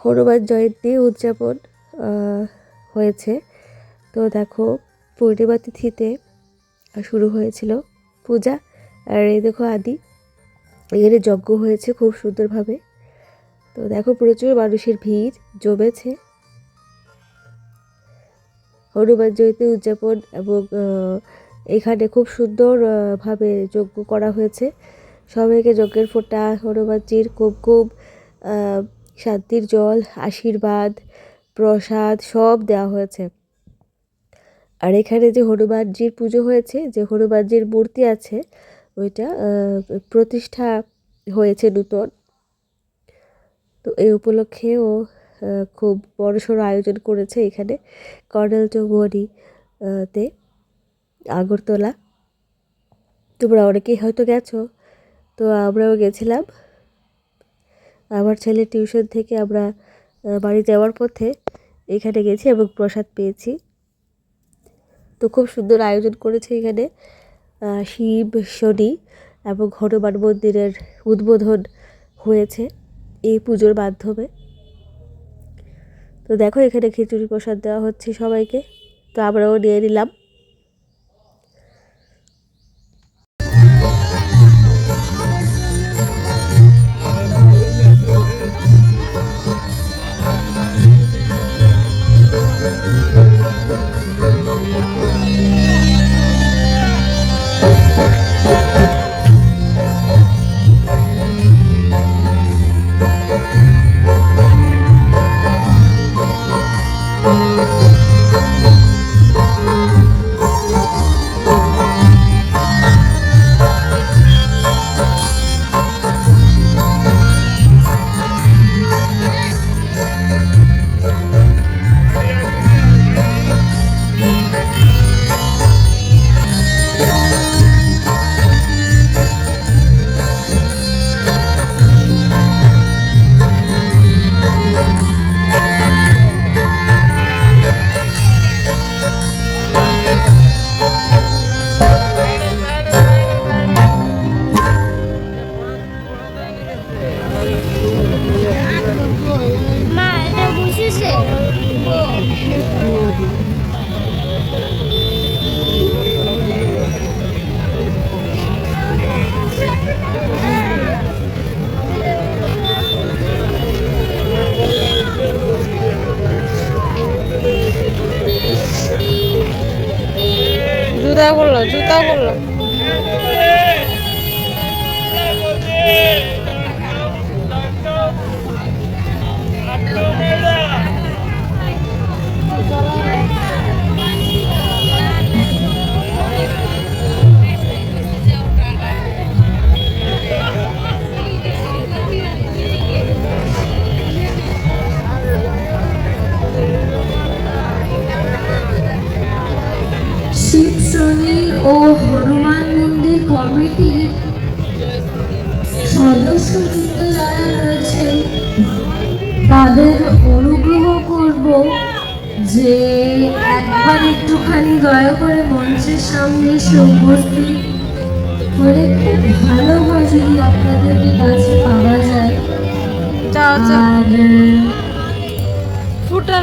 হনুমান জয়ন্তী উদযাপন হয়েছে। তো দেখো পূর্ণিমা তিথিতে শুরু হয়েছিল পূজা। আর এই দেখো আদি এখানে যজ্ঞ হয়েছে খুব সুন্দরভাবে। তো দেখো প্রচুর মানুষের ভিড় জমেছে হনুমান জয়ন্তী উদযাপন, এবং এখানে খুব সুন্দর ভাবে যজ্ঞ করা হয়েছে। সবাইকে যজ্ঞের ফোঁটা, হনুমানজির কুমকুম, শান্তির জল, আশীর্বাদ, প্রসাদ সব দেওয়া হয়েছে। আর এখানে যে হনুমানজির পুজো হয়েছে, যে হনুমানজির মূর্তি আছে ওইটা প্রতিষ্ঠা হয়েছে নূতন। তো এই উপলক্ষেও খুব বড়সড় আয়োজন করেছে এখানে কর্নেল চৌমুহনী তে আগরতলা। তোমরা অনেকেই হয়তো গেছো, তো আমরাও গেছিলাম। আমার ছেলের টিউশন থেকে আমরা বাড়ি যাওয়ার পথে এখানে গেছি এবং প্রসাদ পেয়েছি। তো খুব সুন্দর আয়োজন করেছে এখানে। শিব, শনি এবং হনুমান মন্দিরের উদ্বোধন হয়েছে এই পুজোর মাধ্যমে। তো দেখো এখানে খিচুড়ি প্রসাদ দেওয়া হচ্ছে সবাইকে, তো আমরাও নিয়ে নিলাম। জুতা করলো শিব, শনি ও হনুমান মন্দির কমিটির সদস্যবৃন্দ যারা রয়েছে তাদের অনুগ্রহ করব যে একবার একটুখানি দয়া করে মঞ্চের সামনে এসে উপস্থিত করে খুব ভালোভাবে যদি আপনাদের কাছে পাওয়া যায়। আর ফুটা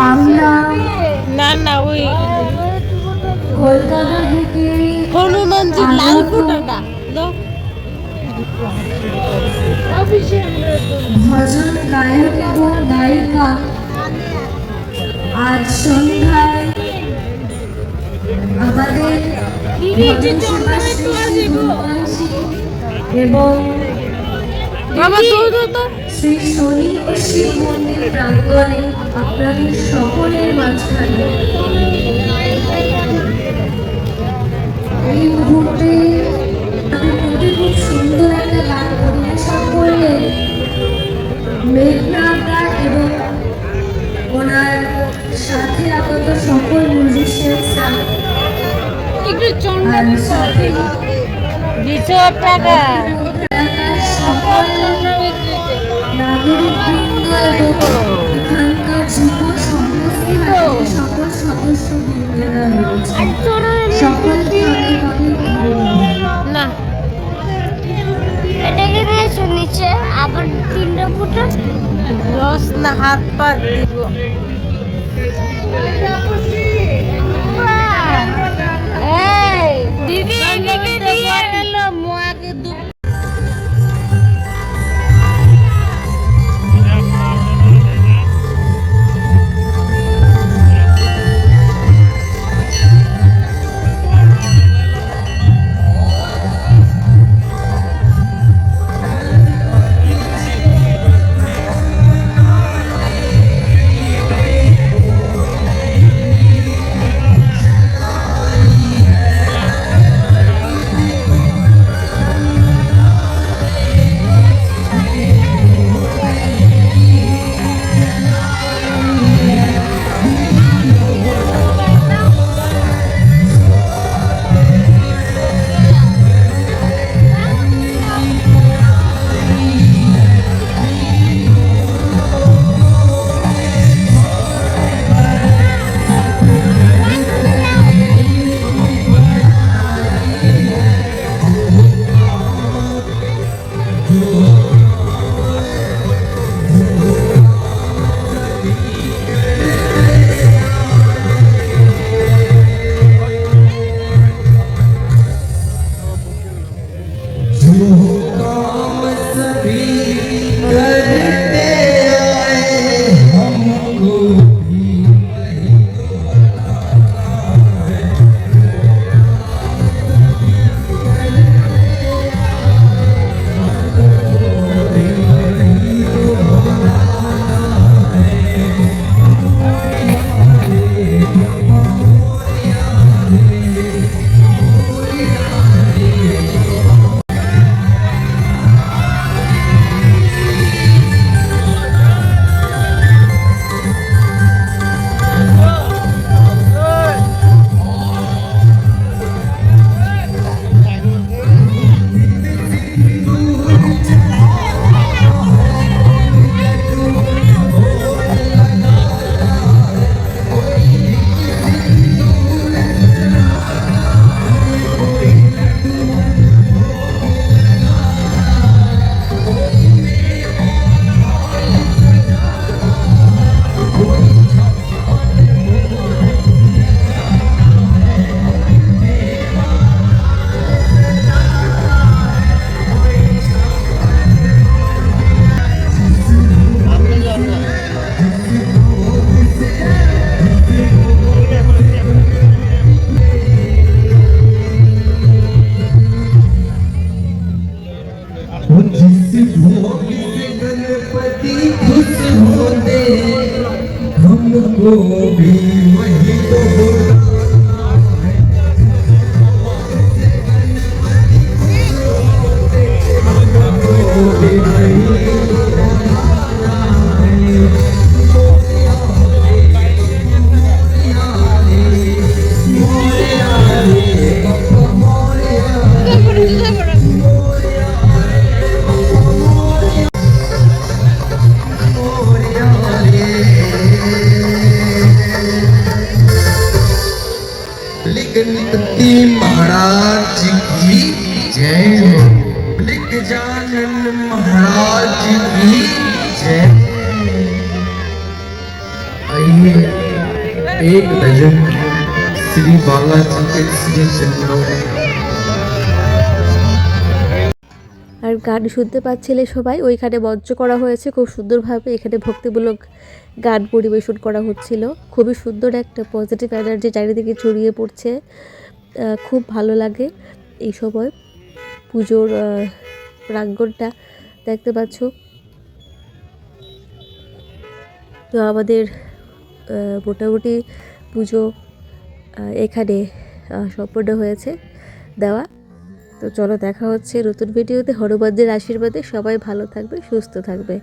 আমরা না ওই কলকাতা থেকে হনুমানজির লাল ফুটাটা ভজন গায়ক এবং গায়িকা আজ সন্ধ্যায় আমাদের এবং শ্রী শনি ও শিব মন্দির প্রাঙ্গণে আপনাদের সকলের মাঝখানে এই মুহূর্তে খুব সুন্দর একটা গান পরিবেশন করলেন মেঘনাদা এবং ওনার সাথে আগত সকল মিউজিশিয়ানরা। আর সাথে সকল নাগরিকবৃন্দ এবং এখানকার যুব সমষ্টি সকল সদস্যবৃন্দেরা রয়েছে, সকলকে অনেক অনেক ধন্যবাদ। এটাকে নিচে আবার 3 চামচ না হাত পা দিব দিদি মোয়াকে गणपति खुश होते हमको भी वही तो गणपति महाराज की जय हो। गजानन महाराज की जय। आइए एक भजन श्री बालाजी के श्री चरणों আর গান শুনতে পাচ্ছিলে সবাই, ওইখানে মঞ্চ করা হয়েছে খুব সুন্দরভাবে। এখানে ভক্তিমূলক গান পরিবেশন করা হচ্ছিল। খুবই সুন্দর একটা পজিটিভ এনার্জি চারিদিকে ছড়িয়ে পড়ছে। খুব ভালো লাগে এই সময়। পুজোর প্রাঙ্গণটা দেখতে পাচ্ছ। তো আমাদের মোটামুটি পুজো এখানে সম্পন্ন হয়েছে দেওয়া। তো চলো দেখা হচ্ছে নতুন ভিডিওতে। হনুমানদের আশীর্বাদে সবাই ভালো থাকবে, সুস্থ থাকবে।